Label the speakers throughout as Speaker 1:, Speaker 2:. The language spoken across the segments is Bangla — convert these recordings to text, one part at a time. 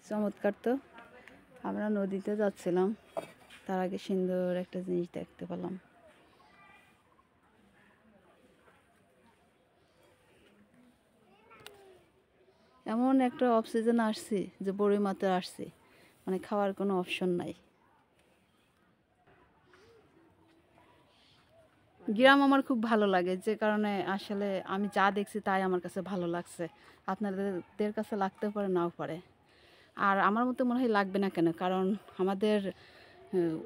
Speaker 1: চমৎকার তো। আমরা নদীতে যাচ্ছিলাম, তার আগে সুন্দর একটা জিনিস দেখতে পেলাম। এমন একটা অক্সিজেন আসছে যে বড়ই মাত্র আসছে, মানে খাওয়ার কোনো অপশন নাই। গ্রাম আমার খুব ভালো লাগে, যে কারণে আসলে আমি যা দেখছি তাই আমার কাছে ভালো লাগছে। আপনাদের কাছে লাগতে পারে, নাও পারে। আর আমার মতো মনে হয় লাগবে না কেন, কারণ আমাদের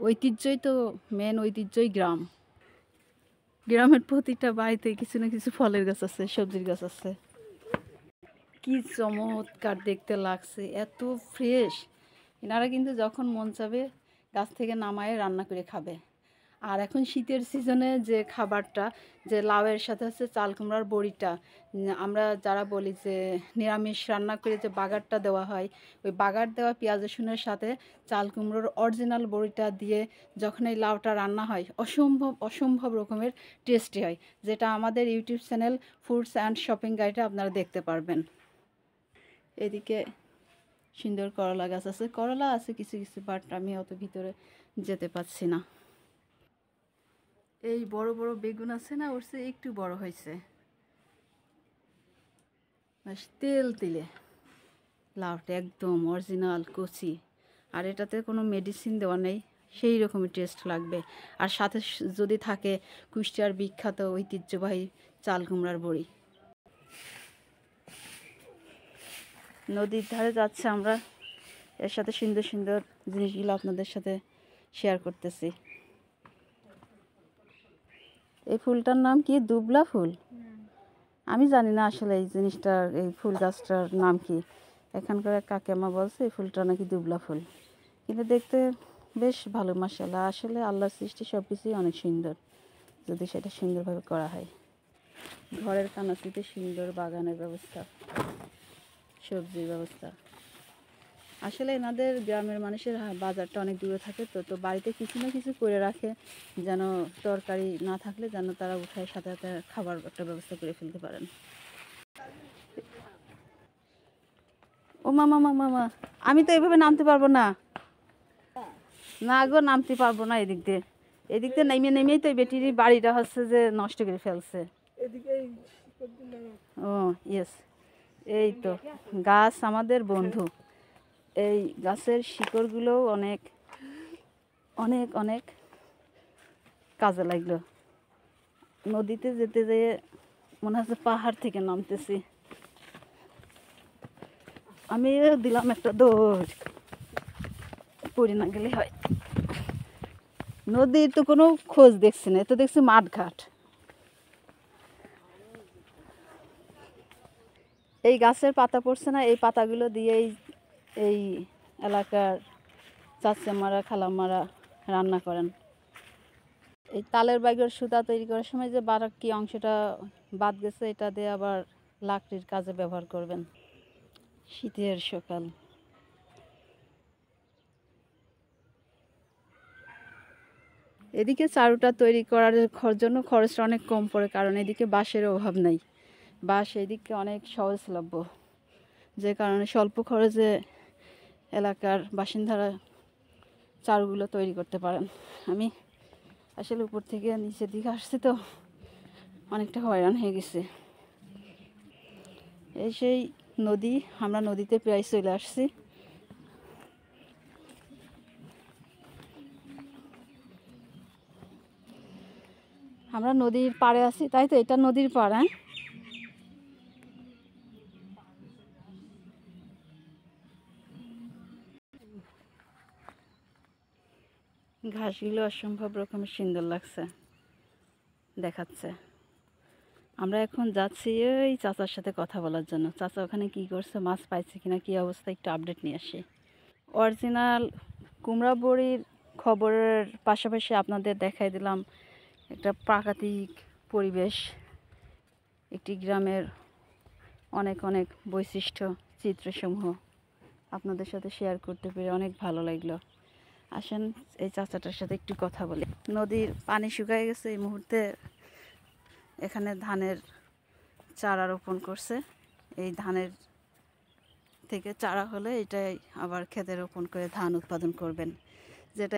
Speaker 1: ঐতিহ্যই তো, মেন ঐতিহ্যই গ্রাম। গ্রামের প্রতিটা বাড়িতে কিছু না কিছু ফলের গাছ আছে, সবজির গাছ আছে। কি চমৎকার দেখতে লাগছে, এত ফ্রেশ। এনারা কিন্তু যখন মন চাবে গাছ থেকে নামায় রান্না করে খাবে। আর এখন শীতের সিজনে যে খাবারটা, যে লাউয়ের সাথে হচ্ছে চাল কুমড়ার বড়িটা, আমরা যারা বলি যে নিরামিষ রান্না করে যে বাগারটা দেওয়া হয়, ওই বাগার দেওয়া পেঁয়াজ রসুনের সাথে চাল কুমড়োর অরিজিনাল বড়িটা দিয়ে যখন এই লাউটা রান্না হয়, অসম্ভব অসম্ভব রকমের টেস্টি হয়, যেটা আমাদের YouTube channel foods and shopping গাইডে আপনারা দেখতে পারবেন। এদিকে সুন্দর করলা গাছ আছে, করলা আছে কিছু কিছু, বাট আমি অত ভিতরে যেতে পারছি না। এই বড় বড় বেগুন আছে না, ওর চেয়ে একটু বড় হয়েছে, তেল তেলে। লাউটা একদম অরিজিনাল কচি, আর এটাতে কোনো মেডিসিন দেওয়া নেই, সেই রকমের টেস্ট লাগবে। আর সাথে যদি থাকে কুষ্টিয়ার বিখ্যাত ঐতিহ্যবাহী চাল কুমড়ার বড়ি। নদীর ধারে যাচ্ছে আমরা, এর সাথে সুন্দর সুন্দর জিনিসগুলো আপনাদের সাথে শেয়ার করতেছি। এই ফুলটার নাম কি? দুবলা ফুল? আমি জানি না আসলে এই জিনিসটার, এই ফুল গাছটার নাম কি। এখানকার কাকিমা বলছে এই ফুলটা নাকি দুবলা ফুল, কিন্তু দেখতে বেশ ভালো, মাশাআল্লাহ। আসলে আল্লাহর সৃষ্টি সব কিছুই অনেক সুন্দর, যদি সেটা সুন্দরভাবে করা হয়। ঘরের কানাচিতে সুন্দর বাগানের ব্যবস্থা, সবজির ব্যবস্থা। আসলে এনাদের গ্রামের মানুষের বাজারটা অনেক দূরে থাকে, তো বাড়িতে কিছু না কিছু করে রাখে, যেন তরকারি না থাকলে যেন তারা উঠায় সাথে সাথে খাবার একটা ব্যবস্থা করে ফেলতে পারেন। ও মামা মামা মামা, আমি তো এইভাবে নামতে পারবো না। না গো, নামতে পারবো না এদিক দিয়ে। এদিক দিয়ে নেমে নেমেই তো বেটির বাড়িটা হচ্ছে যে নষ্ট করে ফেলছে। ও ইয়েস, এই তো গাছ আমাদের বন্ধু। এই গাছের শিকড়গুলোও অনেক অনেক অনেক কাজে লাগলো। নদীতে যেতে যেয়ে মনে হচ্ছে পাহাড় থেকে নামতেছি। আমি দিলাম একটা দৌড়, পড়ে না গেলে হয়। নদীর তো কোনো খোঁজ দেখছি না, তো দেখছি মাঠঘাট। এই গাছের পাতা পড়ছে না, এই পাতাগুলো দিয়েই এই এলাকার চাচামারা খালাম্মারা রান্না করেন। এই তালের বাইগের সুতা তৈরি করার সময় যে বারাকি অংশটা বাদ গেছে, এটা দিয়ে আবার লাকড়ির কাজে ব্যবহার করবেন। শীতের সকাল, এদিকে চারুটা তৈরি করার জন্য খরচটা অনেক কম পড়ে, কারণ এদিকে বাঁশের অভাব নাই। বাঁশ এদিকে অনেক সহজলভ্য, যে কারণে স্বল্প খরচে এলাকার বাসিন্দারা চারুগুলো তৈরি করতে পারেন। আমি আসলে উপর থেকে নিচের দিকে আসছি তো অনেকটা হয়রান হয়ে গেছে। এই সেই নদী, আমরা নদীতে প্রায় চলে আসছি। আমরা নদীর পাড়ে আছি, তাই তো? এটা নদীর পাড়। হ্যাঁ, ঘাসগুলো অসম্ভব রকমের সুন্দর লাগছে, দেখাচ্ছে। আমরা এখন যাচ্ছি ওই চাচার সাথে কথা বলার জন্য। চাচা ওখানে কি করছে, মাছ পাইছে কিনা, কি অবস্থা, একটু আপডেট নিয়ে আসি। অরিজিনাল কুমড়া বড়ির খবরের পাশাপাশি আপনাদের দেখাই দিলাম একটা প্রাকৃতিক পরিবেশ, একটি গ্রামের অনেক অনেক বৈশিষ্ট্য চিত্রসমূহ আপনাদের সাথে শেয়ার করতে পেরে অনেক ভালো লাগলো। আসেন এই চাচাটার সাথে একটু কথা বলি। নদীর পানি শুকিয়ে গেছে এই মুহূর্তে, এখানে ধানের চারা রোপণ করছে। এই ধানের থেকে চারা হলে এটাই আবার ক্ষেতে রোপণ করে ধান উৎপাদন করবেন, যেটা